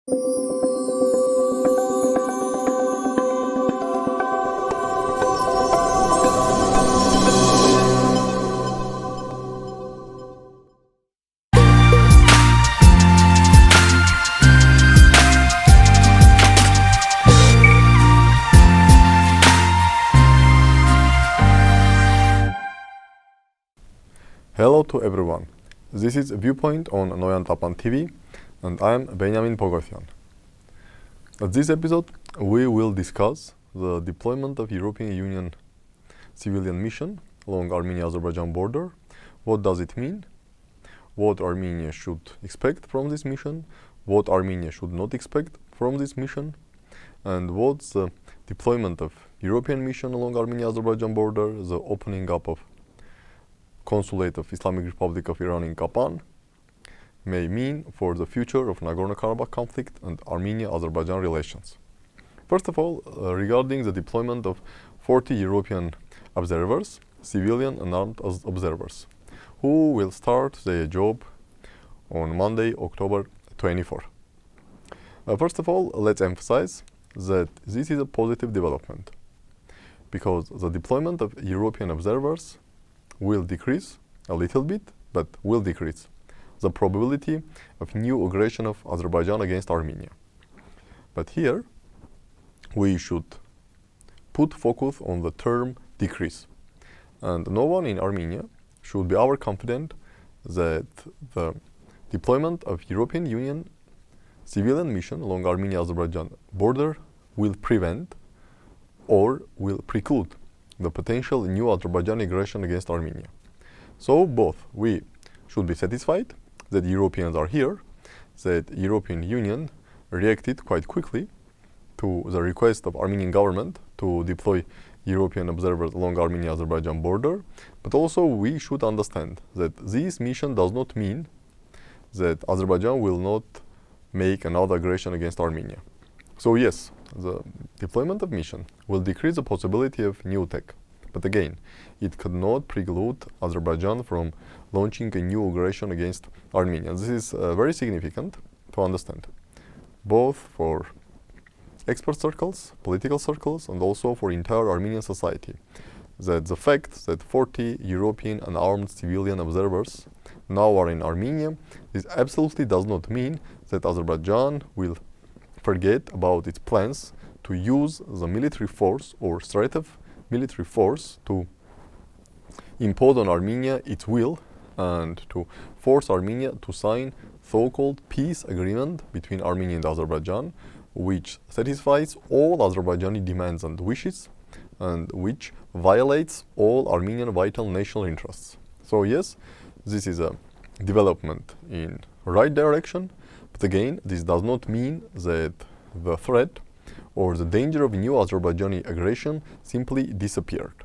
Hello to everyone. This is Viewpoint on Noyan Tapan TV, and I am Benyamin Poghosyan. At this episode, we will discuss the deployment of European Union civilian mission along Armenia-Azerbaijan border. What does it mean? What Armenia should expect from this mission? What Armenia should not expect from this mission? And what's the deployment of European mission along Armenia-Azerbaijan border, the opening up of Consulate of Islamic Republic of Iran in Tapan may mean for the future of Nagorno-Karabakh conflict and Armenia-Azerbaijan relations. First of all, regarding the deployment of 40 European observers, civilian and armed observers, who will start their job on Monday, October 24. First of all, let's emphasize that this is a positive development, because the deployment of European observers will decrease a little bit, but will decrease the probability of new aggression of Azerbaijan against Armenia. But here, we should put focus on the term decrease. And no one in Armenia should be overconfident that the deployment of European Union civilian mission along Armenia-Azerbaijan border will prevent or will preclude the potential new Azerbaijani aggression against Armenia. So both we should be satisfied that Europeans are here, that European Union reacted quite quickly to the request of Armenian government to deploy European observers along Armenia-Azerbaijan border, but also we should understand that this mission does not mean that Azerbaijan will not make another aggression against Armenia. So yes, the deployment of mission will decrease the possibility of new attack. But again, it could not preclude Azerbaijan from launching a new aggression against Armenia. This is very significant to understand, both for expert circles, political circles, and also for entire Armenian society, that the fact that 40 European and armed civilian observers now are in Armenia, this absolutely does not mean that Azerbaijan will forget about its plans to use the military force or threat of military force to impose on Armenia its will and to force Armenia to sign so-called peace agreement between Armenia and Azerbaijan, which satisfies all Azerbaijani demands and wishes and which violates all Armenian vital national interests. So yes, this is a development in right direction. But again, this does not mean that the threat or the danger of new Azerbaijani aggression simply disappeared.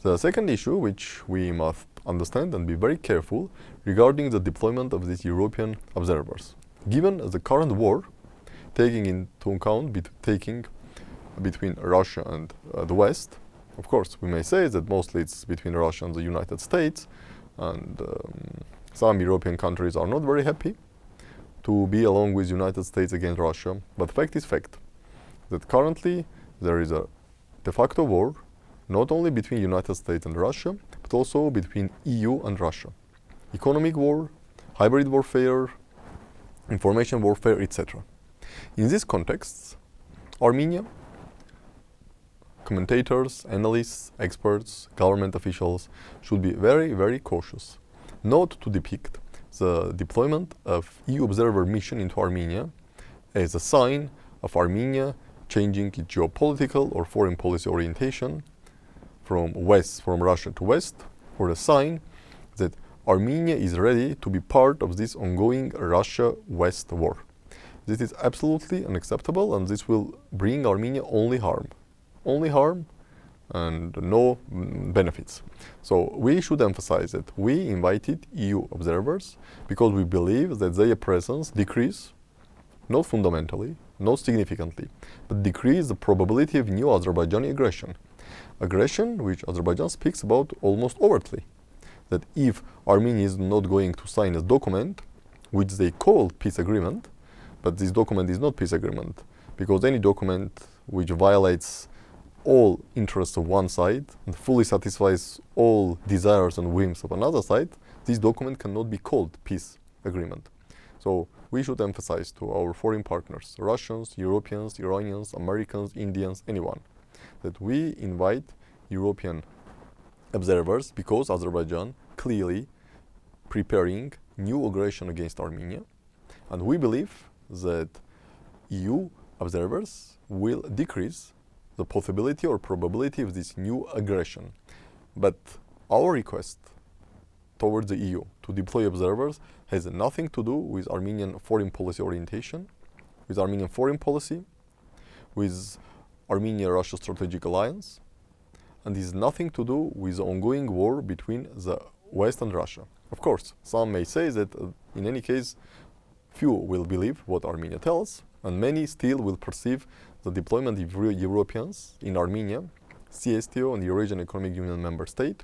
The second issue, which we must understand and be very careful regarding the deployment of these European observers. Given the current war, taking into account between Russia and the West, of course, we may say that mostly it's between Russia and the United States, and some European countries are not very happy to be along with United States against Russia. But fact is fact, that currently there is a de facto war, not only between United States and Russia, but also between EU and Russia. Economic war, hybrid warfare, information warfare, etc. In these contexts, Armenia, commentators, analysts, experts, government officials should be very, very cautious not to depict the deployment of EU observer mission into Armenia as a sign of Armenia changing its geopolitical or foreign policy orientation from Russia to West, or a sign that Armenia is ready to be part of this ongoing Russia-West war. This is absolutely unacceptable, and this will bring Armenia only harm and no benefits. So we should emphasize that we invited EU observers because we believe that their presence decrease, not fundamentally, not significantly, but decrease the probability of new Azerbaijani aggression. Aggression which Azerbaijan speaks about almost overtly. That if Armenia is not going to sign a document which they call peace agreement, But this document is not peace agreement, because any document which violates all interests of one side and fully satisfies all desires and whims of another side, this document cannot be called peace agreement. So we should emphasize to our foreign partners, Russians, Europeans, Iranians, Americans, Indians, anyone, that we invite European observers because Azerbaijan clearly preparing new aggression against Armenia, and we believe that EU observers will decrease the possibility or probability of this new aggression. But our request towards the EU to deploy observers has nothing to do with Armenian foreign policy orientation, with Armenian foreign policy, with Armenia-Russia strategic alliance, and is nothing to do with the ongoing war between the West and Russia. Of course, some may say that in any case, few will believe what Armenia tells, and many still will perceive the deployment of Europeans in Armenia, CSTO and the Eurasian Economic Union member state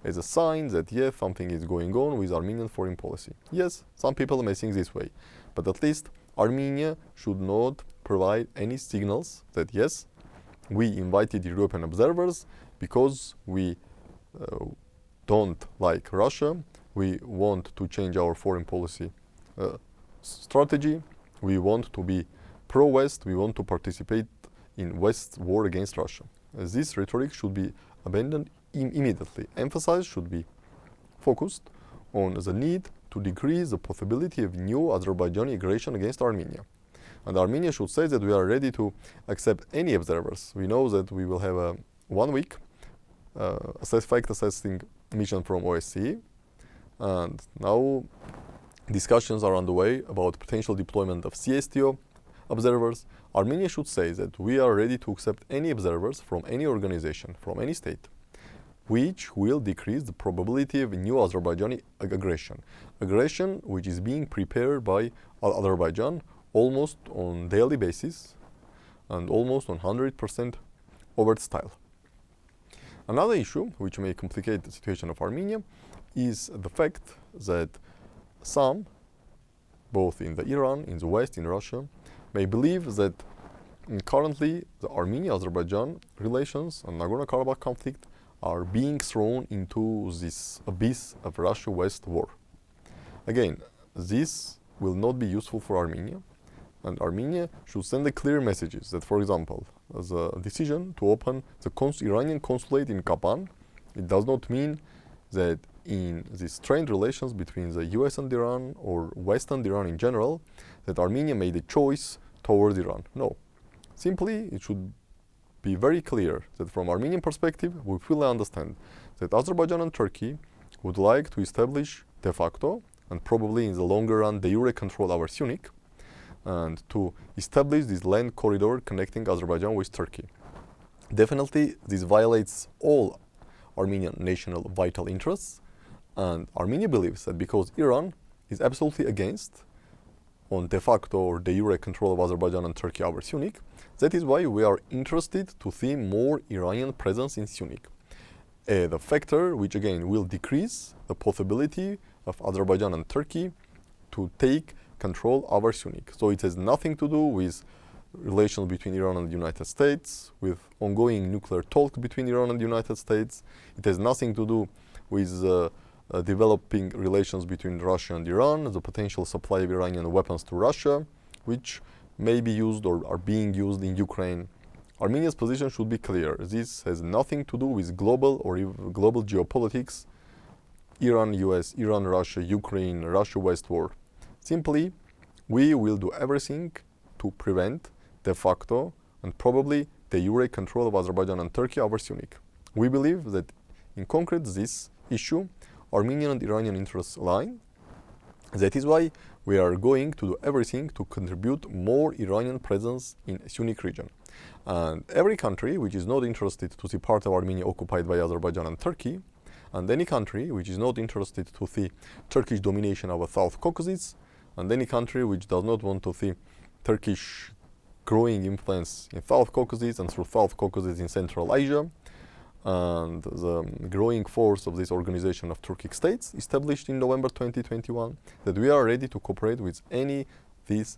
as a sign that yes, something is going on with Armenian foreign policy. Yes, some people may think this way, but at least Armenia should not provide any signals that yes, we invited European observers because we don't like Russia, we want to change our foreign policy strategy, we want to be pro-West, we want to participate in West's war against Russia. This rhetoric should be abandoned immediately. Emphasis should be focused on the need to decrease the possibility of new Azerbaijani aggression against Armenia. And Armenia should say that we are ready to accept any observers. We know that we will have a 1 week fact assessing mission from OSCE, and now discussions are underway about potential deployment of CSTO observers. Armenia should say that we are ready to accept any observers from any organization, from any state, which will decrease the probability of new Azerbaijani aggression. Aggression which is being prepared by Azerbaijan almost on daily basis and almost on 100% overt style. Another issue which may complicate the situation of Armenia is the fact that some, both in the Iran, in the West, in Russia, may believe that currently the Armenia-Azerbaijan relations and Nagorno-Karabakh conflict are being thrown into this abyss of Russia-West war. Again, this will not be useful for Armenia, and Armenia should send a clear messages that, for example, the decision to open the Iranian consulate in Tapaan, it does not mean that in the strained relations between the US and Iran or West and Iran in general, that Armenia made a choice towards Iran. No. Simply, it should be very clear that from Armenian perspective, we fully understand that Azerbaijan and Turkey would like to establish de facto, and probably in the longer run, de jure control over Syunik, and to establish this land corridor connecting Azerbaijan with Turkey. Definitely, this violates all Armenian national vital interests, and Armenia believes that because Iran is absolutely against on de facto or de jure control of Azerbaijan and Turkey over Syunik, that is why we are interested to see more Iranian presence in Syunik. The factor which again will decrease the possibility of Azerbaijan and Turkey to take control over Syunik. So it has nothing to do with relations between Iran and the United States, with ongoing nuclear talks between Iran and the United States. It has nothing to do with developing relations between Russia and Iran, the potential supply of Iranian weapons to Russia, which may be used or are being used in Ukraine. Armenia's position should be clear. This has nothing to do with global or even global geopolitics, Iran, US, Iran, Russia, Ukraine, Russia-West war. Simply, we will do everything to prevent de facto and probably de jure control of Azerbaijan and Turkey over Syunik. We believe that in concrete this issue, Armenian and Iranian interests align. That is why we are going to do everything to contribute more Iranian presence in Syunik region. And every country which is not interested to see part of Armenia occupied by Azerbaijan and Turkey, and any country which is not interested to see Turkish domination over South Caucasus, and any country which does not want to see Turkish growing influence in South Caucasus and through South Caucasus in Central Asia, and the growing force of this organization of Turkic states established in November 2021, that we are ready to cooperate with any these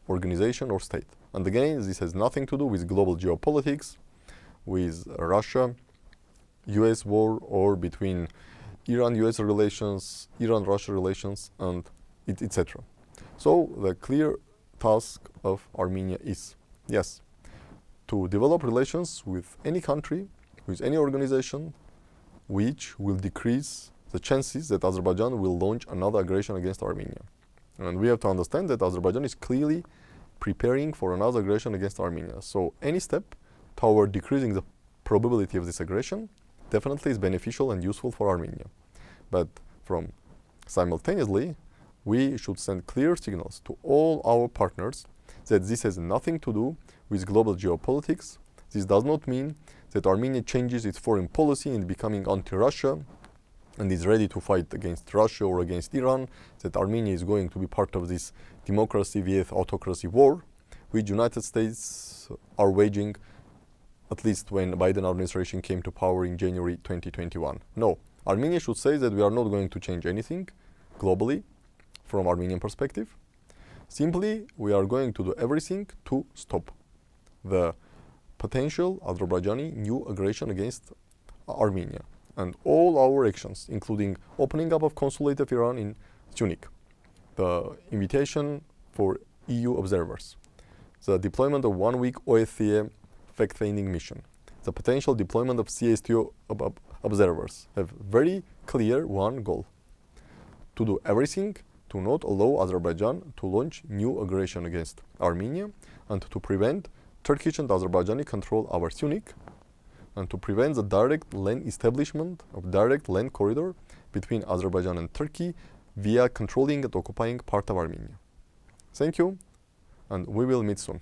organization or state. And again, this has nothing to do with global geopolitics, with Russia, US war, or between Iran-US relations, Iran-Russia relations, and etc. So the clear task of Armenia is, yes, to develop relations with any country, with any organization, which will decrease the chances that Azerbaijan will launch another aggression against Armenia. And we have to understand that Azerbaijan is clearly preparing for another aggression against Armenia. So any step toward decreasing the probability of this aggression definitely is beneficial and useful for Armenia. But simultaneously, we should send clear signals to all our partners that this has nothing to do with global geopolitics. This does not mean that Armenia changes its foreign policy in becoming anti-Russia and is ready to fight against Russia or against Iran, that Armenia is going to be part of this democracy vs autocracy war, which United States are waging, at least when Biden administration came to power in January 2021. No, Armenia should say that we are not going to change anything globally from Armenian perspective. Simply, we are going to do everything to stop the potential Azerbaijani new aggression against Armenia. And all our actions, including opening up of consulate of Iran in Tunis, the invitation for EU observers, the deployment of 1 week OSCE fact-finding mission, the potential deployment of CSTO observers, have very clear one goal: to do everything to not allow Azerbaijan to launch new aggression against Armenia, and to prevent Turkish and Azerbaijani control our Tunis, and to prevent the direct land establishment of direct land corridor between Azerbaijan and Turkey via controlling and occupying part of Armenia. Thank you, and we will meet soon.